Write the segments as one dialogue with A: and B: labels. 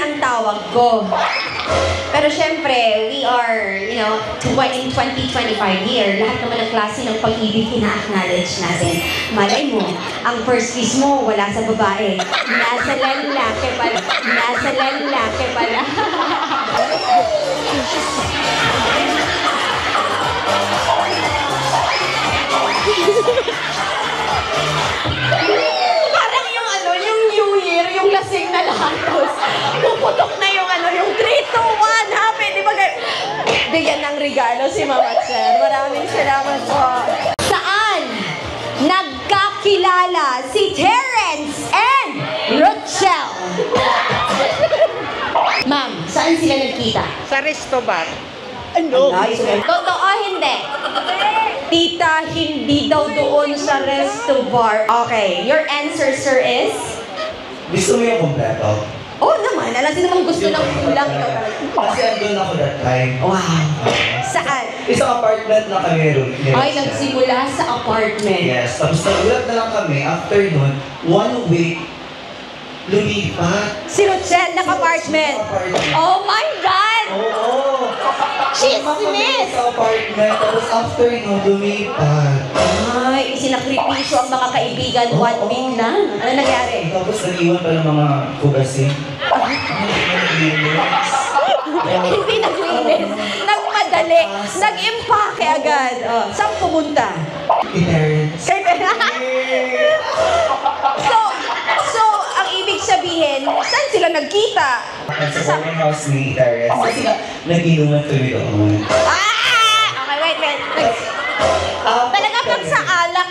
A: ang tawag ko. Pero syempre, we are, you know, in 2025 year, lahat naman ng klase ng pag-ibig ina-acknowledge natin. Malay mo, ang first kiss mo wala sa babae. Nasa lalaki pala. Nasa lalaki pala. Parang yung ano, yung New Year, yung lasing na lahatos. Puputok na yung ano, yung 3, 2, 1, happy. Di ba bigyan ng regalo si Mama Cher. Maraming salamat po. Saan nagkakilala si Terrence and Rochelle? Ma'am, saan sila nagkita?
B: Sa resto bar.
A: Ano? Totoo, hindi. Tita, hindi daw doon sa resto bar. Okay, your answer, sir, is?
C: Gusto mo yung kompleto?
A: Oo naman, alam sino namang gusto ng kulang ikaw talaga.
C: Kasi andun ako that time.
A: Wow. Saan?
C: Isang apartment na kami rin.
A: Ay, nagsimula sa apartment.
C: Yes, tapos nagulat na lang kami. After nun, 1 week, lumipat.
A: Si Rochelle, naka-apartment. Oh my God!
C: Oo.
A: She's
C: Kami
A: Miss!
C: sa apartment, tapos after nun, lumipat.
A: Ay, isinakripisyo ang mga kaibigan 1 week na. Ano nangyari?
C: Tapos nag-iwan pa ng mga kugasin.
A: Hindi naglinis. Nagmadali. Nag-impake agad. Oh, saan pumunta?
C: Terrence.
A: So, ang ibig sabihin, saan sila nagkita?
C: Sa boarding house ni Terrence. Kasi nag-inuman kami doon.
A: Okay, wait. Talaga pag sa alak,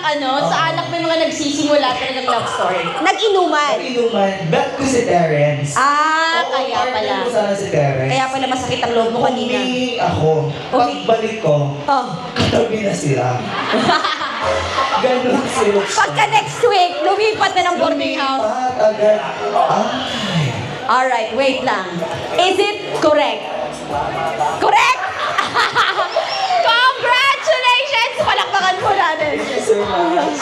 A: sa alak may mga nagsisimula talagang love story. Nag-inuman.
C: Nag-inuman. Bet ko si Terrence.
A: Kaya pala.
C: Partner ko sana si Terrence.
A: Kaya pala masakit ang loob mo kanina.
C: Umihi ako. Pagbalik ko, katabi na sila. Ganun sila.
A: Pagka next week, lumipat na ng boarding house.
C: Lumipat agad. Ay.
A: Alright, wait lang. Is it correct? Correct? Congratulations! Palakpakan po natin.
C: Thank you so much.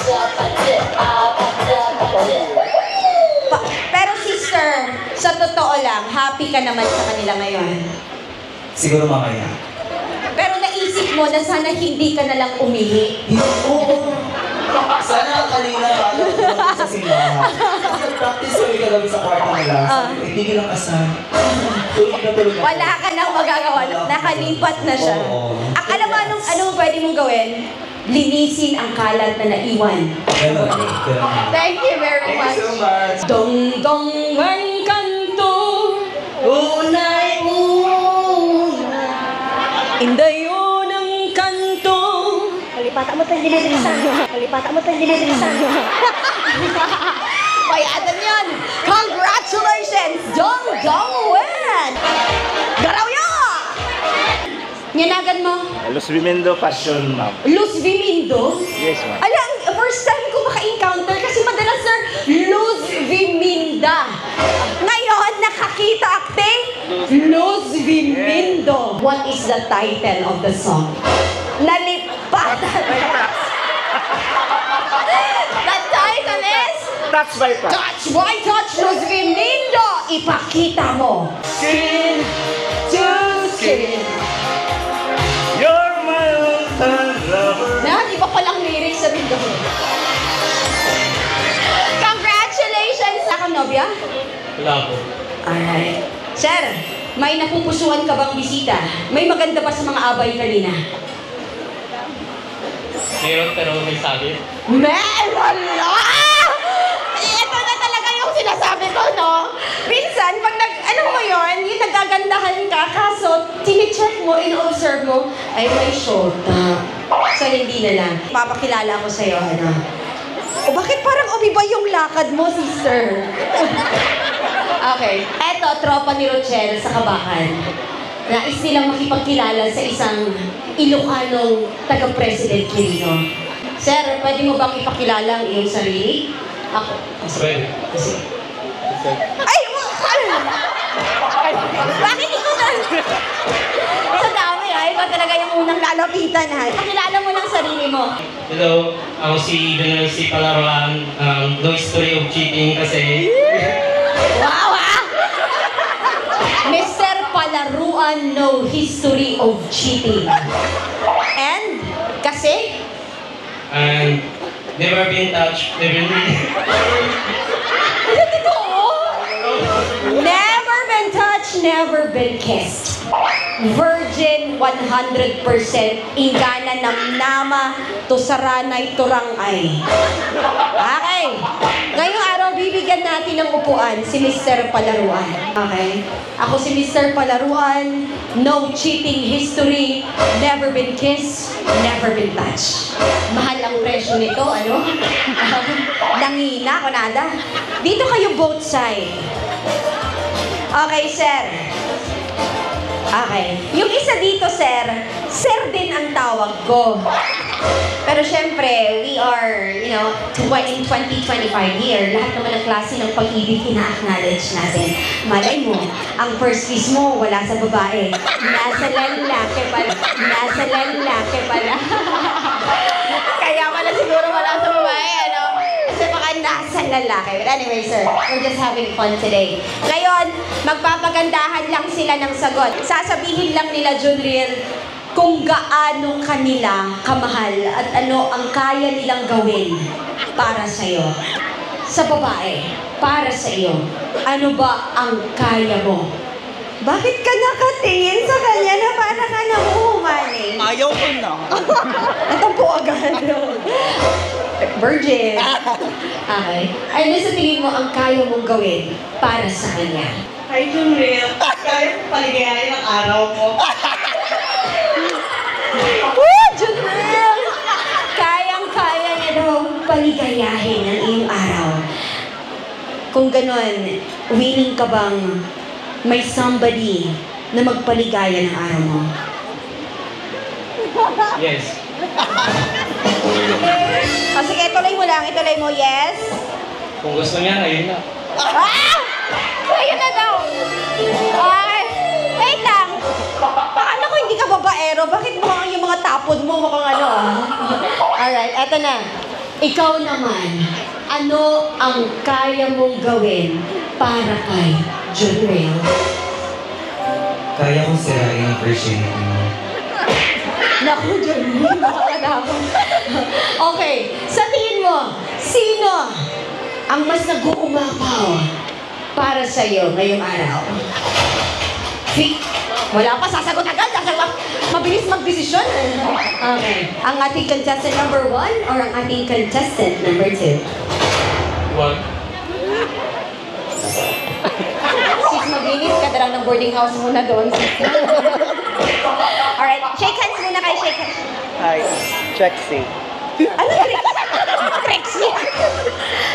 A: Pero sister, sa totoo lang, happy ka naman sa kanila ngayon.
C: Siguro mamaya.
A: Pero naisip mo na sana hindi ka na lang umihi.
C: Oo. Sana kanina bago sa simbahan. Kasi nag-practice kami kagabi sa kwarto nila. Hindi ko lang kasama. Tulog na tulog ako.
A: Wala ka nang magagawa. Nakalipat na siya. Alam mo anong pwede mong gawin? Linisin ang kalat na naiwan.
C: Ganun.
A: Thank you very
C: Thank
A: much.
C: you so much.
A: Dong dong ang kanto, unay una. Indayon ang kanto.
D: Kalipatan mo tayong dinilisan. Kalipatan mo tayong dinilisan.
A: Bayadan yan! Congratulations, Dong Dong Wen! Garaw ya! Nyanagan mo?
B: Los Vimindo Passion, ma'am.
A: Luz Vimindo?
B: Yes, ma'am.
A: Alam, first time ko maka-encounter kasi madalas sir, Luz Viminda. Ngayon, nakakita acting, Luz Vimindo. What is the title of the song? Nalipatan. The title is
B: Touch by touch.
A: Touch by Touch, Luz Vimindo. Ipakita mo. Skin to skin.
B: You're my long-time lover.
A: Iba palang lyrics sa video. Congratulations! Ako, Nobya?
E: Wala po.
A: Alright. Sir, may napupusuan ka bang bisita? May maganda ba sa mga abay kanina?
E: Meron pero may sabi.
A: Meron na! Ito na talaga yung sinasabi ko, no? Minsan, pag ano mo yun, yung nagagandahan ka, kaso tinicheck mo, in-observe mo, ay may shota. So, hindi na lang. Papakilala ko sa'yo, O, bakit parang umiba yung lakad mo, sister? Okay. Eto, tropa ni Rochelle sa Kabakan. Nais nilang makipagkilala sa isang Ilocanong taga-President Quirino. Sir, pwede mo bang ipakilala ang iyong sarili? Ako.
E: Pwede.
A: Ay! Bakit ikaw na? Sa dami ikaw talaga yung unang lalapitan Pakilala mo ng sarili mo.
E: Hello, ako si General C. Palaroan. No history of cheating kasi...
A: Wow palaruan no history of cheating. And, kasi,
E: And never been touched, never been...
A: never been touched, never been kissed. Virgin 100%, ingana namnama, tusaranay turangay. Okay. Ngayong araw, bibigyan natin ng upuan si Mr. Palaruan. Okay? Ako si Mr. Palaruan, no cheating history, never been kissed, never been touched. Mahal ang presyo nito, ano? Nangina ko nada. Dito kayo both side. Okay, sir. Okay. Yung isa dito, sir, sir din ang tawag ko. Pero syempre, we are, you know, in 2025 year, lahat naman ng klase ng pag-ibig ina-acknowledge natin. Malay mo, ang first kiss mo, wala sa babae. Nasa lalaki pala. Nasa lalaki pala. Kaya pala siguro wala sa babae, ano? Kasi baka nasa lalaki. But anyway, sir, we're just having fun today. Ngayon, magpapagandahan lang sila ng sagot. Sasabihin lang nila, Junriel, kung gaano kanila kamahal at ano ang kaya nilang gawin para sa'yo. Sa babae, para sa iyo, ano ba ang kaya mo? Bakit ka nakatingin sa kanya na para ka namuhumaning?
C: Ayaw ko na.
A: Ito po agad. Virgin. Okay. Ano sa tingin mo ang kaya mong gawin para sa kanya?
F: Hi, Junriel. Kaya mo paligayahin ang araw mo.
A: Woo! Junriel! Kayang-kaya niya daw paligayahin ang iyong araw. Kung ganon, willing ka bang may somebody na magpaligaya ng araw mo?
E: Yes.
A: O sige, ituloy mo lang. Ituloy mo, yes?
E: Kung gusto niya, ayun na.
A: Ah! Ayun na daw! Ay, wait lang. Paano kung hindi ka babaero? Bakit mukhang yung mga tapod mo mukhang ano ah? Alright, eto na. Ikaw naman, ano ang kaya mong gawin para kay Junriel?
C: Kaya kong sirain ang virginity mo.
A: Naku, Junriel, nakakalaman. Okay, sa tingin mo, sino ang mas nag-uumapaw para sa'yo ngayong araw? Wala pa, sasagot agad. Mabilis mag-desisyon. Okay. Ang ating contestant number 1 or ang ating contestant number 2?
E: One.
A: Sis, maglinis ka na ng boarding house muna doon. Alright, shake hands muna kayo, shake hands.
B: Hi, Trexie.
A: Ano, Trexie?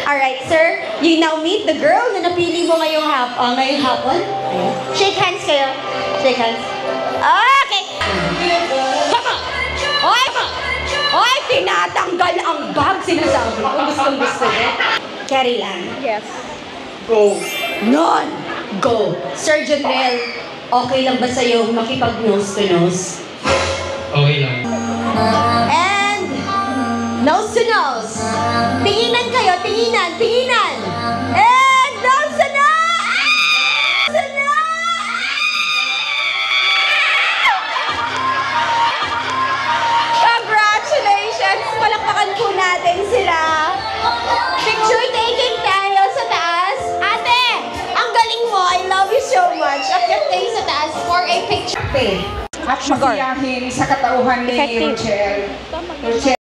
A: Alright, sir, you now meet the girl na napili mo ngayong hapon. Shake hands kayo. Shake hands. Okay. Papa! Hoy! Hoy! Tinatanggal ang bag, sinasabi ko. Gusto niya. Carry lang.
D: Yes.
A: Go. None. Go. Sir Junriel, okay lang ba sa'yo makipag-nose to nose?
E: Okay lang.
A: And nose to nose. Tinginan kayo, tinginan, tinginan. And nose to nose! Nose to nose! Congratulations! Palakpakan po natin sila. Picture taking tayo sa taas. Ate, ang galing mo. I love you so much. Akyat kayo sa taas for a picture.
F: At masiyahin sa katauhan ni
D: Effective.
F: Rochelle.